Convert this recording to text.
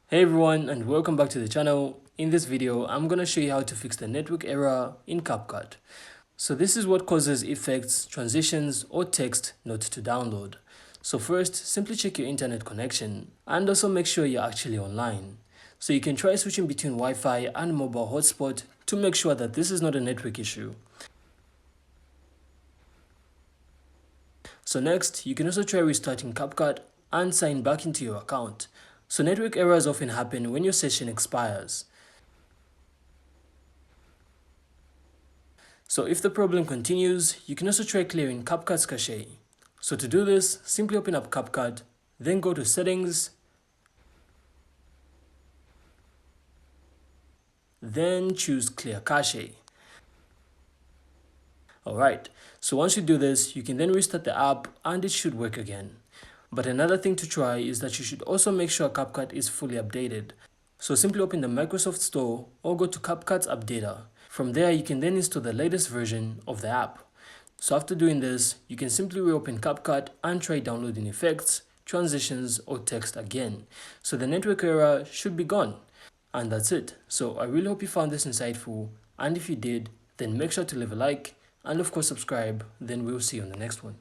Hey everyone, and welcome back to the channel. In this video, I'm gonna show you how to fix the network error in CapCut. So this is what causes effects, transitions, or text not to download. So first, simply check your internet connection and also make sure you're actually online. So you can try switching between Wi-Fi and mobile hotspot to make sure that this is not a network issue. So next, you can also try restarting CapCut and sign back into your account. So network errors often happen when your session expires. So if the problem continues, you can also try clearing CapCut's cache. So to do this, simply open up CapCut, then go to Settings, then choose Clear Cache. Alright, so once you do this, you can then restart the app and it should work again. But another thing to try is that you should also make sure CapCut is fully updated. So simply open the Microsoft Store or go to CapCut's Updater. From there, you can then install the latest version of the app. So after doing this, you can simply reopen CapCut and try downloading effects, transitions, or text again. So the network error should be gone. And that's it. So I really hope you found this insightful, and if you did, then make sure to leave a like and of course subscribe. Then we'll see you on the next one.